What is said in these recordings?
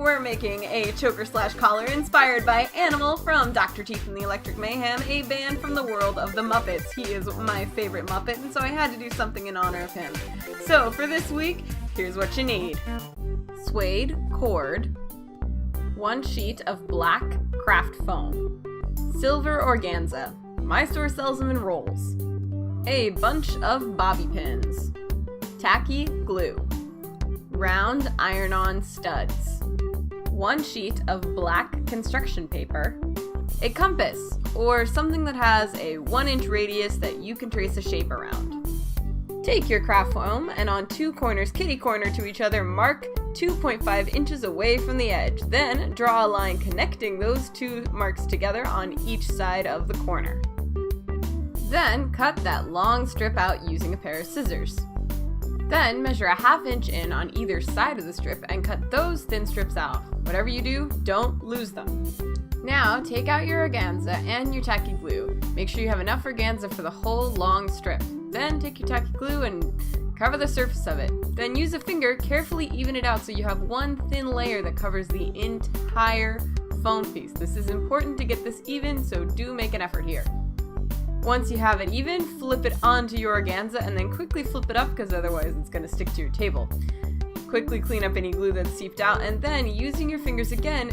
we're making a choker/collar inspired by Animal from Dr. Teeth and the Electric Mayhem, a band from the world of the Muppets. He is my favorite Muppet, and so I had to do something in honor of him. So for this week, here's what you need. Suede cord, 1 sheet of black craft foam, silver organza, my store sells them in rolls, a bunch of bobby pins, tacky glue, round iron-on studs, 1 sheet of black construction paper, a compass, or something that has a 1-inch radius that you can trace a shape around. Take your craft foam and on 2 corners kitty corner to each other, mark 2.5 inches away from the edge. Then draw a line connecting those 2 marks together on each side of the corner. Then cut that long strip out using a pair of scissors. Then measure a 1/2 inch in on either side of the strip and cut those thin strips out. Whatever you do, don't lose them. Now take out your organza and your tacky glue. Make sure you have enough organza for the whole long strip. Then take your tacky glue and cover the surface of it. Then use a finger, carefully even it out so you have 1 thin layer that covers the entire foam piece. This is important to get this even, so do make an effort here. Once you have it even, flip it onto your organza and then quickly flip it up because otherwise it's going to stick to your table. Quickly clean up any glue that's seeped out and then, using your fingers again,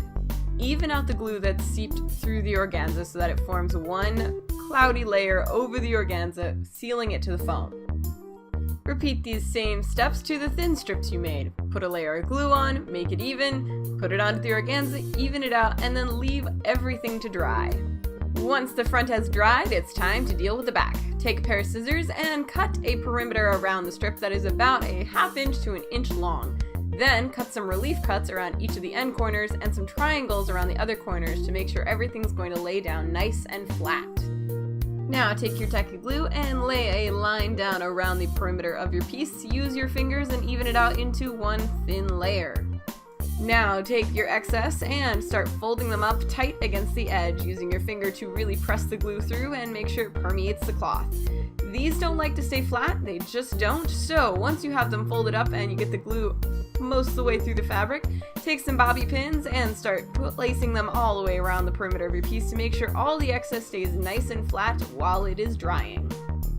even out the glue that's seeped through the organza so that it forms 1 cloudy layer over the organza, sealing it to the foam. Repeat these same steps to the thin strips you made. Put a layer of glue on, make it even, put it onto the organza, even it out, and then leave everything to dry. Once the front has dried, it's time to deal with the back. Take a pair of scissors and cut a perimeter around the strip that is about a 1/2 inch to 1 inch long. Then cut some relief cuts around each of the end corners and some triangles around the other corners to make sure everything's going to lay down nice and flat. Now take your tacky glue and lay a line down around the perimeter of your piece. Use your fingers and even it out into 1 thin layer. Now take your excess and start folding them up tight against the edge, using your finger to really press the glue through and make sure it permeates the cloth. These don't like to stay flat, they just don't, so once you have them folded up and you get the glue most of the way through the fabric, take some bobby pins and start placing them all the way around the perimeter of your piece to make sure all the excess stays nice and flat while it is drying.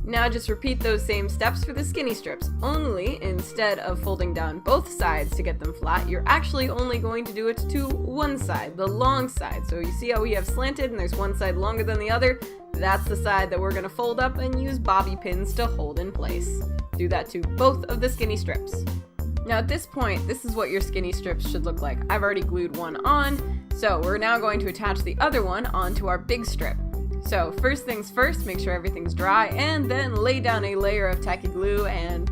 Now just repeat those same steps for the skinny strips, only instead of folding down both sides to get them flat, you're actually only going to do it to 1 side, the long side. So you see how we have slanted and there's 1 side longer than the other? That's the side that we're going to fold up and use bobby pins to hold in place. Do that to both of the skinny strips. Now at this point, this is what your skinny strips should look like. I've already glued one on, so we're now going to attach the other one onto our big strip. So first things first, make sure everything's dry and then lay down a layer of tacky glue and,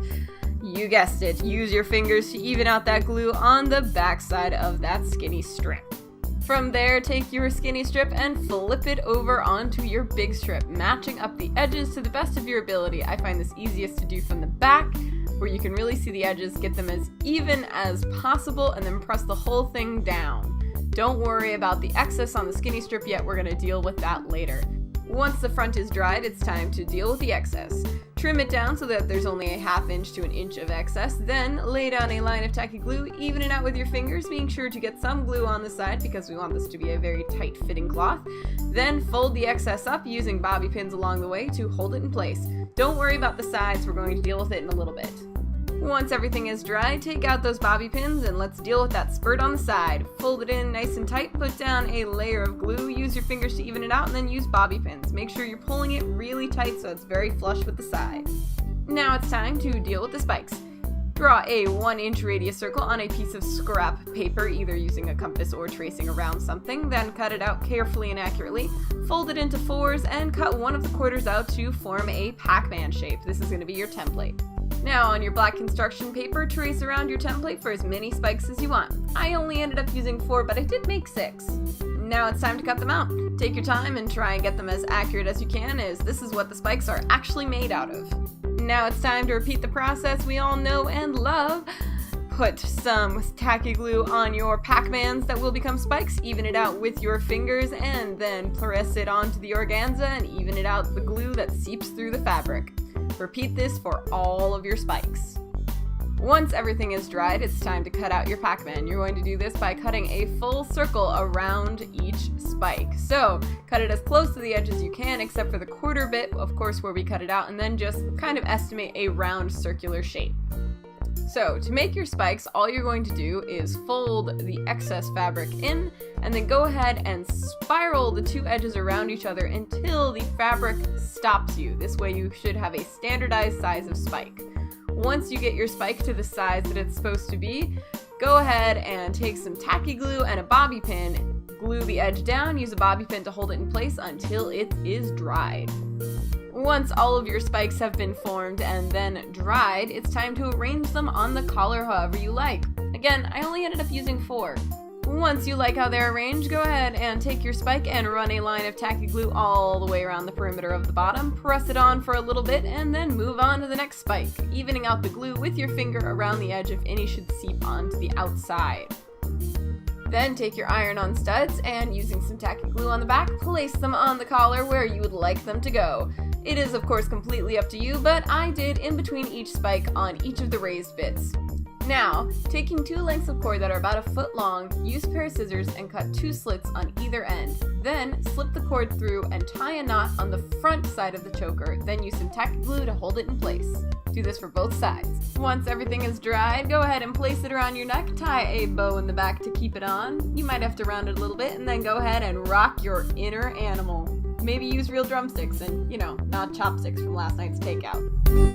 you guessed it, use your fingers to even out that glue on the back side of that skinny strip. From there, take your skinny strip and flip it over onto your big strip, matching up the edges to the best of your ability. I find this easiest to do from the back, where you can really see the edges, get them as even as possible, and then press the whole thing down. Don't worry about the excess on the skinny strip yet, we're going to deal with that later. Once the front is dried, it's time to deal with the excess. Trim it down so that there's only a 1/2 inch to 1 inch of excess, then lay down a line of tacky glue, even it out with your fingers, being sure to get some glue on the side because we want this to be a very tight fitting cloth. Then fold the excess up using bobby pins along the way to hold it in place. Don't worry about the sides, we're going to deal with it in a little bit. Once everything is dry, take out those bobby pins and let's deal with that spurt on the side. Fold it in nice and tight, put down a layer of glue, use your fingers to even it out, and then use bobby pins. Make sure you're pulling it really tight so it's very flush with the side. Now it's time to deal with the spikes. Draw a 1-inch radius circle on a piece of scrap paper, either using a compass or tracing around something, then cut it out carefully and accurately. Fold it into 4s and cut one of the quarters out to form a Pac-Man shape. This is going to be your template. Now on your black construction paper, trace around your template for as many spikes as you want. I only ended up using 4, but I did make 6. Now it's time to cut them out. Take your time and try and get them as accurate as you can, as this is what the spikes are actually made out of. Now it's time to repeat the process we all know and love. Put some tacky glue on your Pac-Mans that will become spikes, even it out with your fingers, and then press it onto the organza and even it out the glue that seeps through the fabric. Repeat this for all of your spikes. Once everything is dried, it's time to cut out your Pac-Man. You're going to do this by cutting a full circle around each spike. So, cut it as close to the edge as you can, except for the quarter bit, of course, where we cut it out, and then just kind of estimate a round circular shape. So, to make your spikes, all you're going to do is fold the excess fabric in, and then go ahead and spiral the two edges around each other until the fabric stops you. This way you should have a standardized size of spike. Once you get your spike to the size that it's supposed to be, go ahead and take some tacky glue and a bobby pin, glue the edge down, use a bobby pin to hold it in place until it is dried. Once all of your spikes have been formed and then dried, it's time to arrange them on the collar however you like. Again, I only ended up using 4. Once you like how they're arranged, go ahead and take your spike and run a line of tacky glue all the way around the perimeter of the bottom, press it on for a little bit, and then move on to the next spike, evening out the glue with your finger around the edge if any should seep onto the outside. Then take your iron-on studs and, using some tacky glue on the back, place them on the collar where you would like them to go. It is, of course, completely up to you, but I did in between each spike on each of the raised bits. Now, taking 2 lengths of cord that are about 1 foot long, use a pair of scissors and cut 2 slits on either end. Then, slip the cord through and tie a knot on the front side of the choker, then use some tacky glue to hold it in place. Do this for both sides. Once everything is dried, go ahead and place it around your neck, tie a bow in the back to keep it on. You might have to round it a little bit, and then go ahead and rock your inner animal. Maybe use real drumsticks and, not chopsticks from last night's takeout.